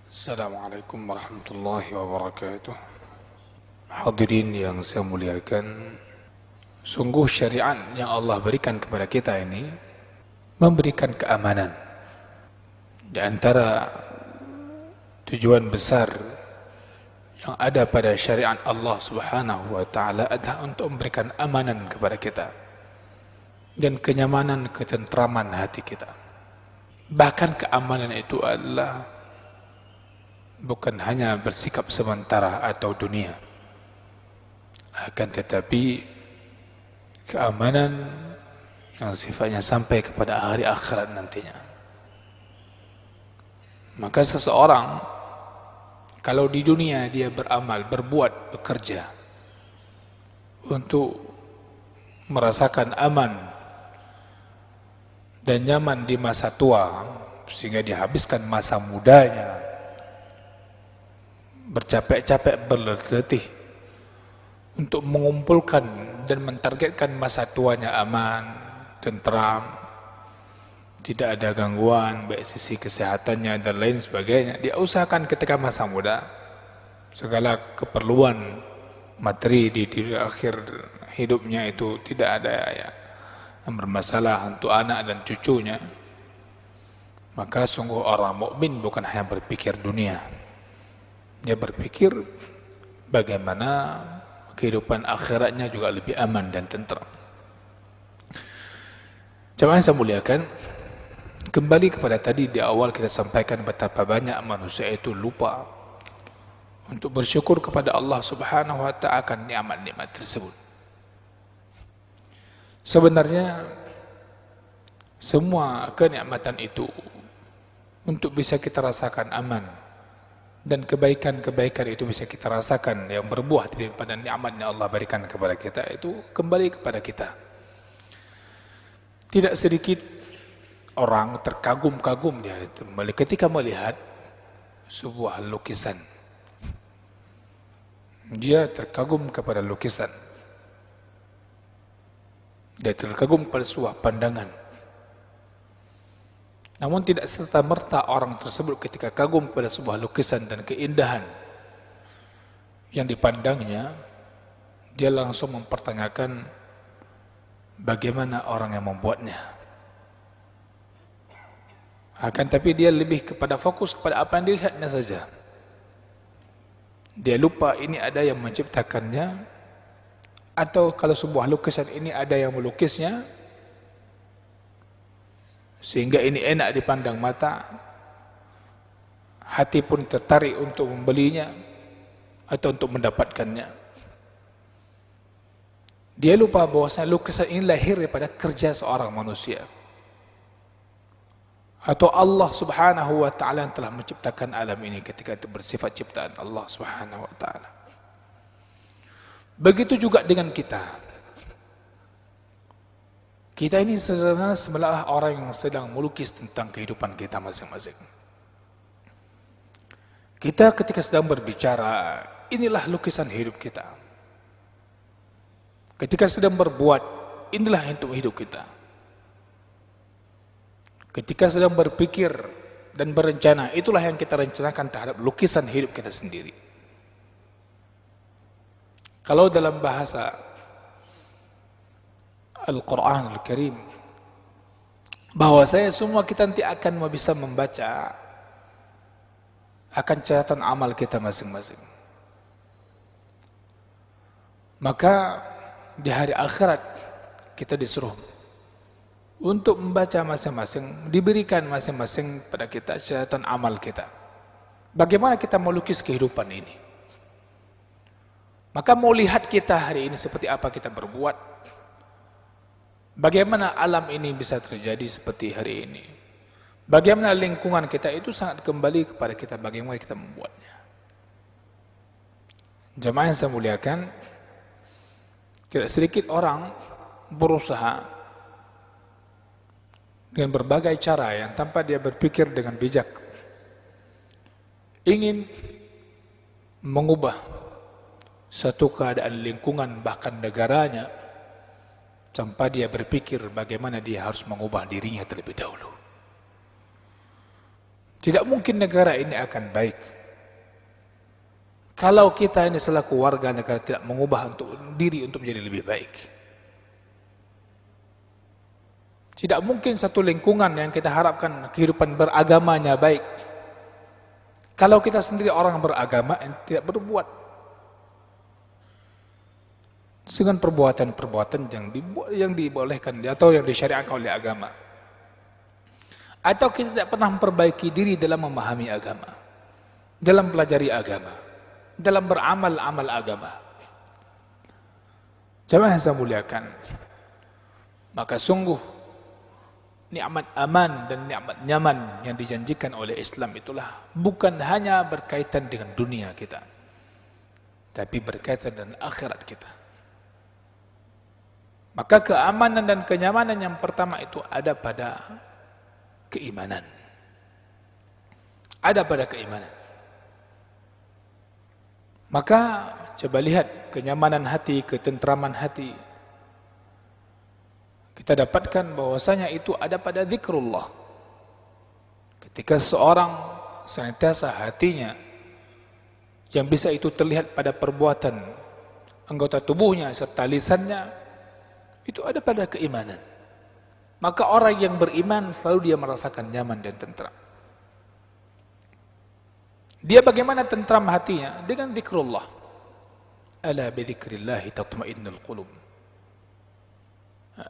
Assalamualaikum warahmatullahi wabarakatuh. Hadirin yang saya muliakan, sungguh syariat yang Allah berikan kepada kita ini memberikan keamanan. Di antara tujuan besar yang ada pada syariat Allah Subhanahu wa taala adalah untuk memberikan amanan kepada kita dan kenyamanan, ketentraman hati kita. Bahkan keamanan itu adalah bukan hanya bersikap sementara atau dunia, akan tetapi keamanan yang sifatnya sampai kepada hari akhirat nantinya. Maka seseorang kalau di dunia dia beramal, berbuat, bekerja untuk merasakan aman dan nyaman di masa tua, sehingga dihabiskan masa mudanya bercapek-capek, berletih untuk mengumpulkan dan mentargetkan masa tuanya aman, tentram, tidak ada gangguan baik sisi kesehatannya dan lain sebagainya. Dia usahakan ketika masa muda segala keperluan materi di akhir hidupnya itu tidak ada yang bermasalah untuk anak dan cucunya. Maka sungguh orang mukmin bukan hanya berpikir dunia, dia berpikir bagaimana kehidupan akhiratnya juga lebih aman dan tentram. Jemaah yang saya muliakan, kembali kepada tadi di awal kita sampaikan betapa banyak manusia itu lupa untuk bersyukur kepada Allah Subhanahu wa taala akan nikmat-nikmat tersebut. Sebenarnya semua kenikmatan itu untuk bisa kita rasakan aman dan kebaikan-kebaikan itu bisa kita rasakan yang berbuah daripada nikmat yang Allah berikan kepada kita, itu kembali kepada kita. Tidak sedikit orang terkagum-kagum dia ketika melihat sebuah lukisan. Dia terkagum kepada lukisan. Dia terkagum pada sebuah pandangan. Namun tidak serta-merta orang tersebut ketika kagum pada sebuah lukisan dan keindahan yang dipandangnya, dia langsung mempertanyakan bagaimana orang yang membuatnya. Akan tapi dia lebih kepada fokus kepada apa yang dilihatnya saja. Dia lupa ini ada yang menciptakannya, atau kalau sebuah lukisan ini ada yang melukisnya, sehingga ini enak dipandang mata, hati pun tertarik untuk membelinya atau untuk mendapatkannya. Dia lupa bahwasanya lukisan ini lahir daripada kerja seorang manusia, atau Allah Subhanahu wa taala yang telah menciptakan alam ini ketika itu bersifat ciptaan Allah Subhanahu wa taala. Begitu juga dengan kita. Kita ini sebenarnya orang yang sedang melukis tentang kehidupan kita masing-masing. Kita ketika sedang berbicara, inilah lukisan hidup kita. Ketika sedang berbuat, inilah untuk hidup kita. Ketika sedang berpikir dan berencana, itulah yang kita rencanakan terhadap lukisan hidup kita sendiri. Kalau dalam bahasa Al-Quran Al-Karim, bahwasanya semua kita nanti akan bisa membaca akan catatan amal kita masing-masing. Maka di hari akhirat kita disuruh untuk membaca masing-masing, diberikan masing-masing pada kita catatan amal kita. Bagaimana kita melukis kehidupan ini? Maka mau lihat kita hari ini seperti apa kita berbuat, bagaimana alam ini bisa terjadi seperti hari ini, bagaimana lingkungan kita itu sangat kembali kepada kita, bagaimana kita membuatnya. Jemaah yang saya muliakan, tidak sedikit orang berusaha dengan berbagai cara yang tanpa dia berpikir dengan bijak, ingin mengubah satu keadaan lingkungan bahkan negaranya, tanpa dia berpikir bagaimana dia harus mengubah dirinya terlebih dahulu. Tidak mungkin negara ini akan baik kalau kita ini selaku warga negara tidak mengubah diri untuk menjadi lebih baik. Tidak mungkin satu lingkungan yang kita harapkan kehidupan beragamanya baik kalau kita sendiri orang beragama yang tidak berbuat dengan perbuatan-perbuatan yang dibolehkan atau yang disyariatkan oleh agama. Atau kita tidak pernah memperbaiki diri dalam memahami agama, dalam pelajari agama, dalam beramal-amal agama. Jamaah yang saya muliakan, maka sungguh nikmat aman dan nikmat nyaman yang dijanjikan oleh Islam itulah bukan hanya berkaitan dengan dunia kita, tapi berkaitan dengan akhirat kita. Maka keamanan dan kenyamanan yang pertama itu ada pada keimanan. Ada pada keimanan. Maka coba lihat kenyamanan hati, ketentraman hati. Kita dapatkan bahwasanya itu ada pada zikrullah. Ketika seorang senantiasa hatinya yang bisa itu terlihat pada perbuatan anggota tubuhnya serta lisannya, itu ada pada keimanan. Maka orang yang beriman selalu dia merasakan nyaman dan tentram. Dia bagaimana tentram hatinya? Dengan zikrullah. Ala bi dzikrillahi tatma'innul qulub.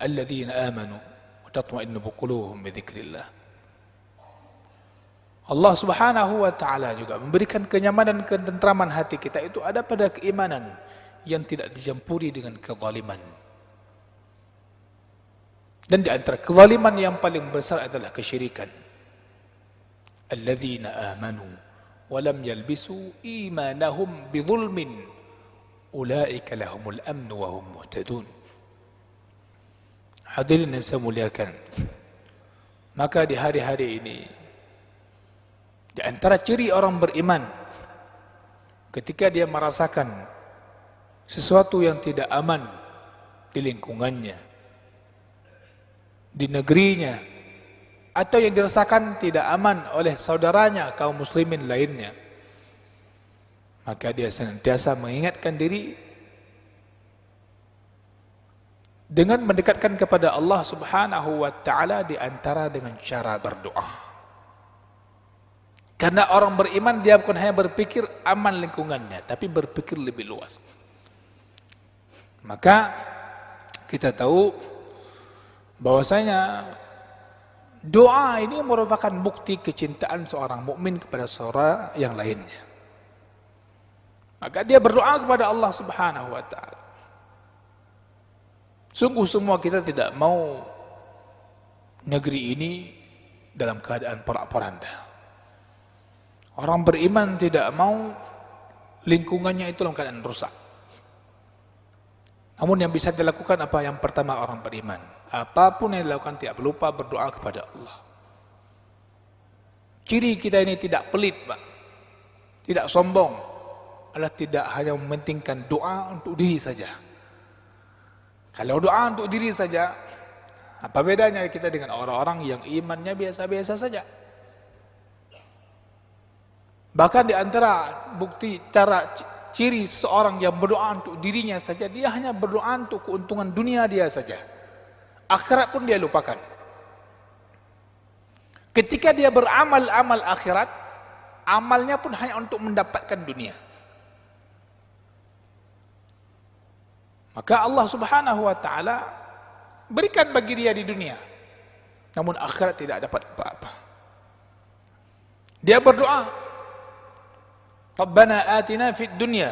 Alladzina amanu wa tatma'innu qulubuhum bi dzikrillah. Allah Subhanahu wa taala juga memberikan kenyamanan dan ketentraman hati kita itu ada pada keimanan yang tidak dicampuri dengan kezaliman. Dan di antara kezaliman yang paling besar adalah kesyirikan. Alladzina amanu wa lam yalbisu imanahum bidzulmin ulaika lahumul amnu wa hum muhtadun. Hadirin yang saya muliakan, maka di hari-hari ini di antara ciri orang beriman ketika dia merasakan sesuatu yang tidak aman di lingkungannya, di negerinya, atau yang dirasakan tidak aman oleh saudaranya kaum muslimin lainnya, maka dia senantiasa mengingatkan diri dengan mendekatkan kepada Allah Subhanahu wa taala di antara dengan cara berdoa. Karena orang beriman dia bukan hanya berpikir aman lingkungannya, tapi berpikir lebih luas. Maka kita tahu bahwasanya doa ini merupakan bukti kecintaan seorang mukmin kepada seorang yang lainnya. Maka dia berdoa kepada Allah Subhanahu wa taala. Sungguh semua kita tidak mau negeri ini dalam keadaan porak-poranda. Orang beriman tidak mau lingkungannya itu dalam keadaan rusak. Namun yang bisa dilakukan apa? Yang pertama orang beriman, apapun yang dilakukan tidak lupa berdoa kepada Allah. Ciri kita ini tidak pelit, Pak. Tidak sombong. Adalah tidak hanya mementingkan doa untuk diri saja. Kalau doa untuk diri saja, apa bedanya kita dengan orang-orang yang imannya biasa-biasa saja? Bahkan di antara bukti cara ciri seorang yang berdoa untuk dirinya saja, dia hanya berdoa untuk keuntungan dunia dia saja. Akhirat pun dia lupakan. Ketika dia beramal-amal akhirat, amalnya pun hanya untuk mendapatkan dunia. Maka Allah Subhanahu wa taala berikan bagi dia di dunia, namun akhirat tidak dapat apa-apa. Dia berdoa, Rabbana atina fid dunya,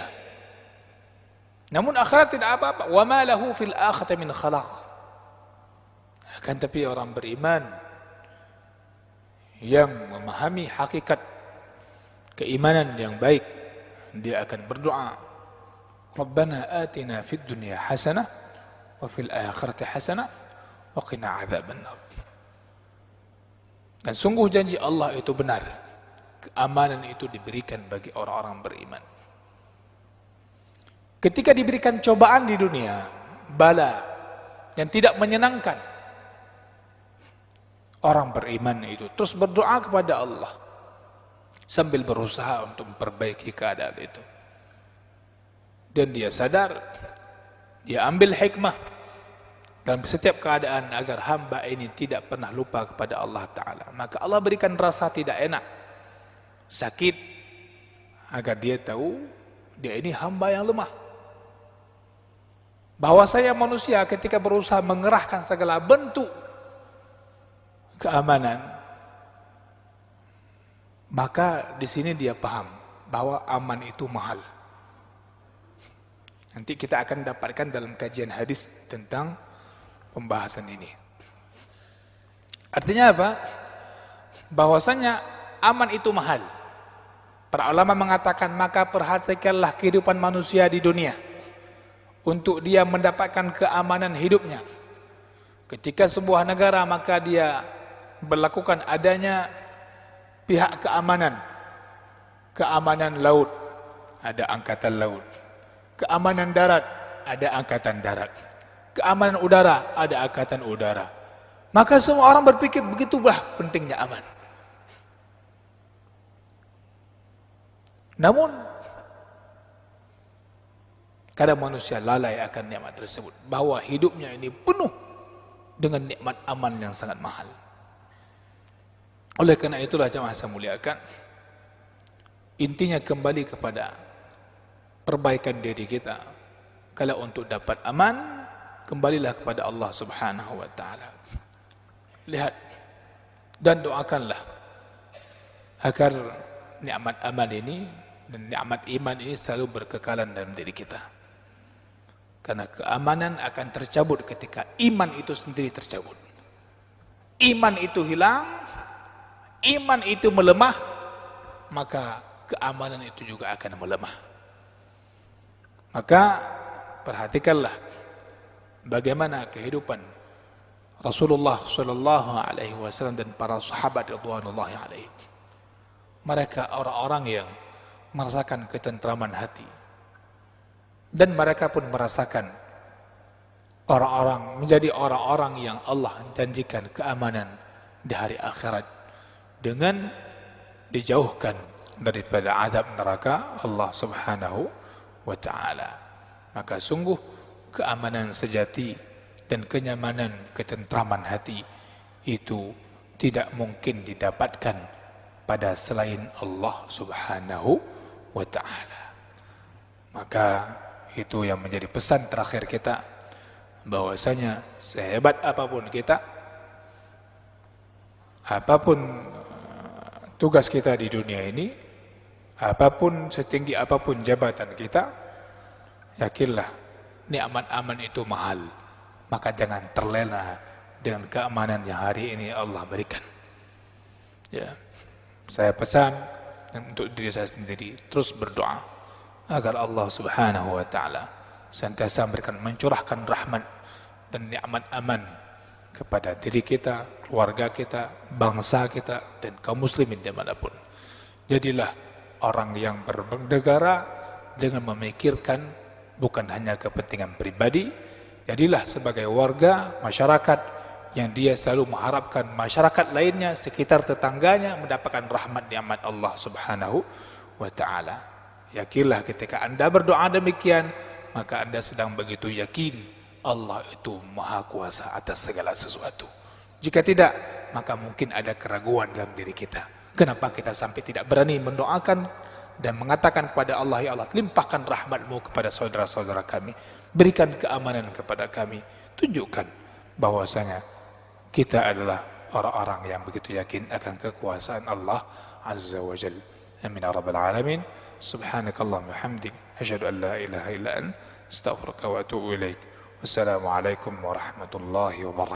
namun akhirat tidak apa-apa. Wa ma lahu fil akhirati min khalaq. Akan tapi orang beriman yang memahami hakikat keimanan yang baik, dia akan berdoa, Rabbana atina fid dunya hasanah wa fil akhirati hasanah wa qina adzabannar. Dan sungguh janji Allah itu benar. Keamanan itu diberikan bagi orang-orang beriman. Ketika diberikan cobaan di dunia, bala yang tidak menyenangkan, orang beriman itu terus berdoa kepada Allah. sambil berusaha untuk memperbaiki keadaan itu. Dan dia sadar, dia ambil hikmah dalam setiap keadaan agar hamba ini tidak pernah lupa kepada Allah Ta'ala. Maka Allah berikan rasa tidak enak, sakit, agar dia tahu dia ini hamba yang lemah. Bahwa saya manusia ketika berusaha mengerahkan segala bentuk keamanan, maka di sini dia paham bahwa aman itu mahal. Nanti kita akan dapatkan dalam kajian hadis tentang pembahasan ini. Artinya apa? Bahwasanya aman itu mahal. Para ulama mengatakan, maka perhatikanlah kehidupan manusia di dunia untuk dia mendapatkan keamanan hidupnya. Ketika sebuah negara, maka dia berlakukan adanya pihak keamanan. Keamanan laut, ada angkatan laut. Keamanan darat, ada angkatan darat. Keamanan udara, ada angkatan udara. Maka semua orang berpikir begitulah pentingnya aman. Namun kadang manusia lalai akan nikmat tersebut, bahwa hidupnya ini penuh dengan nikmat aman yang sangat mahal. Oleh karena itulah jemaah saya muliakan, intinya kembali kepada perbaikan diri kita. Kalau untuk dapat aman, kembalilah kepada Allah Subhanahu wa taala. Lihat dan doakanlah agar nikmat aman ini dan nikmat iman ini selalu berkekalan dalam diri kita. Karena keamanan akan tercabut ketika iman itu sendiri tercabut. Iman itu hilang, iman itu melemah, maka keamanan itu juga akan melemah. Maka perhatikanlah bagaimana kehidupan Rasulullah sallallahu alaihi wasallam dan para sahabat radhiyallahu alaihim. Mereka orang-orang yang merasakan ketentraman hati, dan mereka pun merasakan menjadi orang-orang yang Allah janjikan keamanan di hari akhirat dengan dijauhkan daripada azab neraka Allah Subhanahu wa ta'ala. Maka sungguh keamanan sejati dan kenyamanan, ketentraman hati itu tidak mungkin didapatkan pada selain Allah Subhanahu wa ta'ala. Maka itu yang menjadi pesan terakhir kita, bahwasanya sehebat apapun kita, apapun tugas kita di dunia ini, apapun setinggi apapun jabatan kita, yakinlah nikmat aman itu mahal. Maka jangan terlena dengan keamanan yang hari ini Allah berikan. Ya, saya pesan untuk diri saya sendiri, terus berdoa agar Allah Subhanahu wa ta'ala senantiasa mencurahkan rahmat dan nikmat aman kepada diri kita, keluarga kita, bangsa kita, dan kaum muslimin dimanapun. Jadilah orang yang bernegara dengan memikirkan bukan hanya kepentingan pribadi. Jadilah sebagai warga masyarakat yang dia selalu mengharapkan masyarakat lainnya, sekitar tetangganya mendapatkan rahmat nikmat Allah Subhanahu wa ta'ala. Yakinlah ketika anda berdoa demikian, maka anda sedang begitu yakin Allah itu maha kuasa atas segala sesuatu. Jika tidak, maka mungkin ada keraguan dalam diri kita. Kenapa kita sampai tidak berani mendoakan dan mengatakan kepada Allah, ya Allah, limpahkan rahmatmu kepada saudara-saudara kami, berikan keamanan kepada kami, tunjukkan bahwasanya kita adalah orang-orang yang begitu yakin akan kekuasaan Allah Azza wa Jalla. Amin ya rabbal alamin. Subhanakallahumma hamdik, asyhadu an la ilaha illa anta, astaghfiruka wa atubu ilaik. Wassalamu alaikum warahmatullahi wabarakatuh.